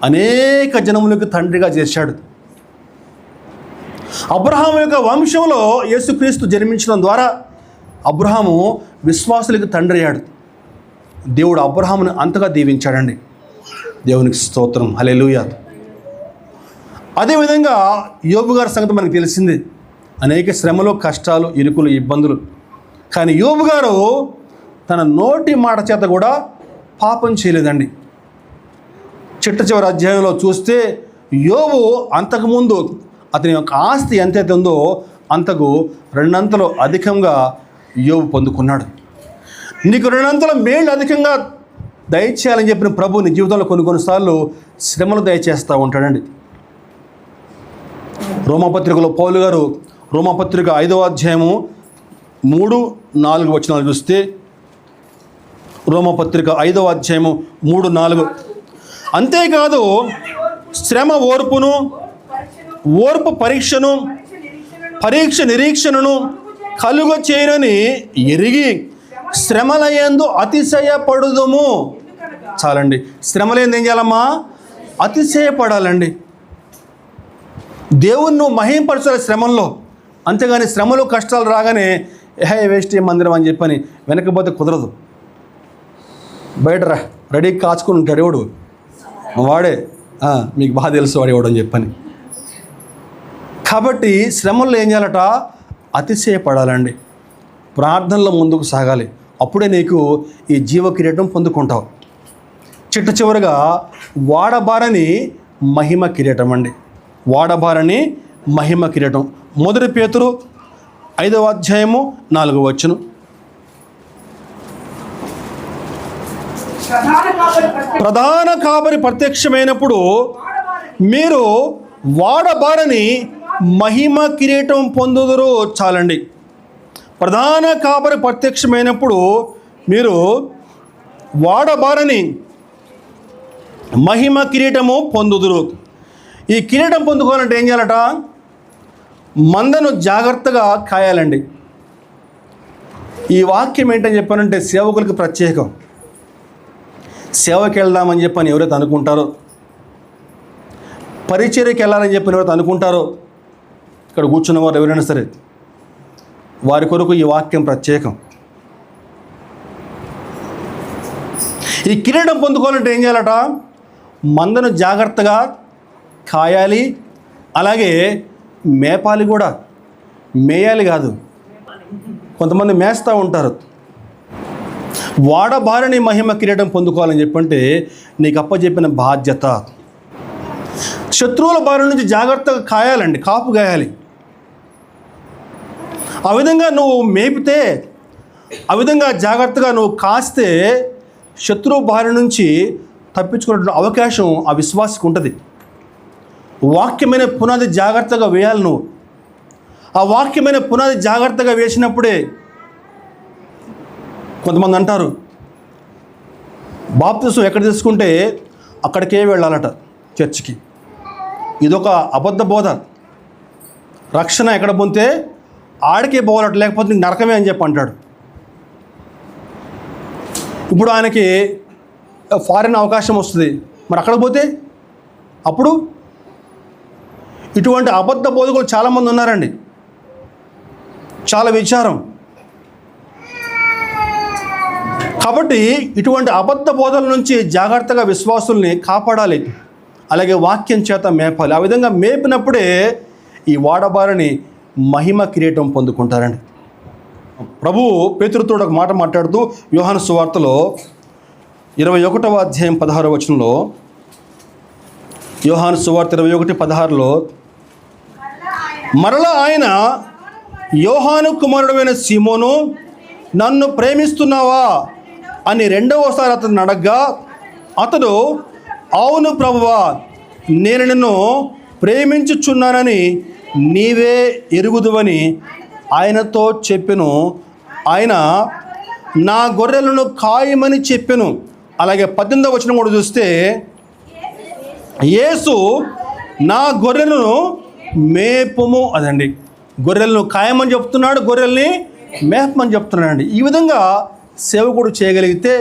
Speaker 1: అనేక జనములకు తండ్రిగా చేశాడు. అబ్రహాము యొక్క వంశంలో యేసుక్రీస్తు జన్మించడం ద్వారా అబ్రహాము విశ్వాసులకు తండ్రి అయ్యాడు. దేవుడు అబ్రహాముని అంతగా దీవించాడండి. దేవునికి స్తోత్రం, హల్లెలూయా. అదేవిధంగా యోబు గారి సంగతి మనకు తెలిసింది. అనేక శ్రమలు, కష్టాలు, ఇరుకులు, ఇబ్బందులు. కానీ యోబు గారు తన నోటి మాట చేత కూడా పాపం చేయలేదండి. చిట్ట చివరి అధ్యాయంలో చూస్తే యోబు అంతకుముందు అతని యొక్క ఆస్తి ఎంతైతే ఉందో అంతకు 2 అంతలు అధికంగా యోబు పొందుకున్నాడు. నీకు 2 అంతల మేళ్ళు అధికంగా దయచేయాలని చెప్పిన ప్రభు నీ జీవితంలో కొన్నిసార్లు శ్రమలు దయచేస్తూ ఉంటాడండి. రోమాపత్రికలో పౌలు గారు రోమాపత్రిక 5వ అధ్యాయము 3-4 వచనాలు చూస్తే, రోమాపత్రిక 5వ అధ్యాయము 3-4, అంతేకాదు శ్రమ ఓర్పును, ఓర్పు పరీక్షను, పరీక్ష నిరీక్షణను కలుగ చేయనని ఎరిగి శ్రమలయందు అతిశయపడుదుము. చాలండి, శ్రమలేందు ఏం చేయాలమ్మా? అతిశయపడాలండి. దేవుణ్ణి నువ్వు మహింపరచాలి శ్రమంలో. అంతేగాని శ్రమలు కష్టాలు రాగానే వేస్ట్ మందిరం అని చెప్పని వెనకపోతే కుదరదు. బయట రెడీ కాచుకుని ఉంటాడు ఎవడు, వాడే మీకు బాగా తెలుసు వాడు ఎవడు అని చెప్పని. కాబట్టి శ్రమల్లో ఏం చేయాలట? అతిశయపడాలండి. ప్రార్థనలో ముందుకు సాగాలి. అప్పుడే నీకు ఈ జీవ కిరీటం పొందుకుంటావు. చిట్ట చివరిగా వాడబారని మహిమ కిరీటం అండి. వాడబారని మహిమ కిరీటం. 1 పేతురు 5వ అధ్యాయము 4వ వచనం. ప్రధాన కాపరి ప్రత్యక్షమైనప్పుడు మీరు వాడబారని మహిమ కిరీటం పొందుదురు. చాలండి, ప్రధాన కాపరి ప్రత్యక్షమైనప్పుడు మీరు వాడబారని మహిమ కిరీటము పొందుదురు. ఈ కిరీటం పొందుకోవాలంటే ఏం చేయాలట? మందను జాగ్రత్తగా కాయాలండి. ఈ వాక్యం ఏంటని చెప్పానంటే సేవకులకు ప్రత్యేకం. సేవకి వెళ్దామని చెప్పని ఎవరైతే అనుకుంటారో, పరిచర్యకి వెళ్ళాలని చెప్పని ఎవరైతే అనుకుంటారో, ఇక్కడ కూర్చున్న వారు ఎవరైనా సరే వారి కొరకు ఈ వాక్యం ప్రత్యేకం. ఈ కిరీటం పొందుకోవాలంటే ఏం చేయాలట? మందను జాగ్రత్తగా కాయాలి, అలాగే మేపాలి కూడా. మేయాలి కాదు, కొంతమంది మేస్తూ ఉంటారు. వాడబారని మహిమ కిరీటం పొందుకోవాలని చెప్పంటే నీకు అప్పచెప్పిన బాధ్యత. శత్రువుల బారి నుంచి జాగ్రత్తగా కాయాలండి, కాపు కాయాలి. ఆ విధంగా నువ్వు మేపితే, ఆ విధంగా జాగ్రత్తగా నువ్వు కాస్తే శత్రువు బారి నుంచి తప్పించుకునే అవకాశం ఆ విశ్వాసకు ఉంటుంది. వాక్యమైన పునాది జాగ్రత్తగా వేయాలి నువ్వు. ఆ వాక్యమైన పునాది జాగ్రత్తగా వేసినప్పుడే, కొంతమంది అంటారు బాప్తిసం ఎక్కడ తీసుకుంటే అక్కడికే వెళ్ళాలట, చర్చికి. ఇదొక అబద్ధ బోధ. రక్షణ ఎక్కడ పొందితే ఆడికే పోవాలట, లేకపోతే నీకు నరకమే అని చెప్పి అంటాడు. ఇప్పుడు ఆయనకి ఫారిన్ అవకాశం వస్తుంది, మరి అక్కడ పోతే అప్పుడు ఇటువంటి అబద్ధ బోధకులు చాలామంది ఉన్నారండి. చాలా విచారం. కాబట్టి ఇటువంటి అబద్ధ బోధల నుంచి జాగ్రత్తగా విశ్వాసుల్ని కాపాడాలి, అలాగే వాక్యం చేత మేపాలి. ఆ విధంగా మేపినప్పుడే ఈ వాడబారని మహిమ కిరీటం పొందుకుంటారండి. ప్రభువు పేతురుతో ఒక మాట మాట్లాడుతూ యోహాను సువార్తలో 21వ అధ్యాయం 16వ వచనంలో, యోహాను సువార్త 21:16లో, మరలా ఆయన యోహాను కుమారుడైన సీమోను, నన్ను ప్రేమిస్తున్నావా అని రెండవసారి అతను అడగ్గా, అతడు అవును ప్రభువా, నేను నిన్ను ప్రేమించుచున్నానని నీవే ఎరుగుదువని ఆయనతో చెప్పెను. ఆయన నా గొర్రెలను కాయమని చెప్పెను. అలాగే 18వ వచనం కూడా చూస్తే, యేసు నా గొర్రెలను మేపుము, అదండి, గొర్రెలను కాయమని చెప్తున్నాడు, గొర్రెల్ని మేపమని చెప్తున్నాడండి. ఈ విధంగా సేవకుడు చేయగలిగితే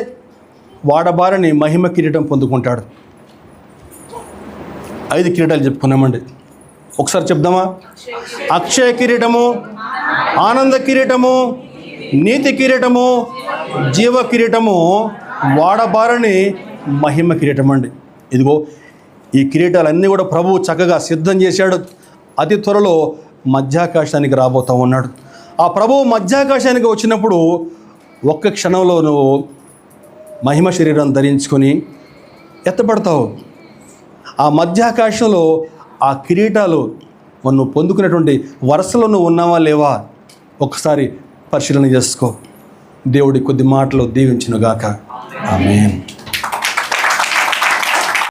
Speaker 1: వాడబారని మహిమ కిరీటం పొందుకుంటాడు. 5 కిరీటాలు చెప్పుకున్నామండి. ఒకసారి చెప్దామా? అక్షయ కిరీటము, ఆనంద కిరీటము, నీతి కిరీటము, జీవ కిరీటము, వాడబారని మహిమ కిరీటం అండి. ఇదిగో ఈ కిరీటాలన్నీ కూడా ప్రభువు చక్కగా సిద్ధం చేశాడు. అతి త్వరలో మధ్యాకాశానికి రాబోతూ ఉన్నాడు. ఆ ప్రభువు మధ్యాకాశానికి వచ్చినప్పుడు ఒక్క క్షణంలో నువ్వు మహిమ శరీరం ధరించుకొని ఎత్తపడతావు. ఆ మధ్యాకాశంలో ఆ కిరీటాలు నువ్వు పొందుకునేటువంటి వరుసలో నువ్వు ఉన్నావా లేవా ఒకసారి పరిశీలన చేసుకో. దేవుడి కొద్ది మాటలు దీవించునుగాక. ఆమేన్.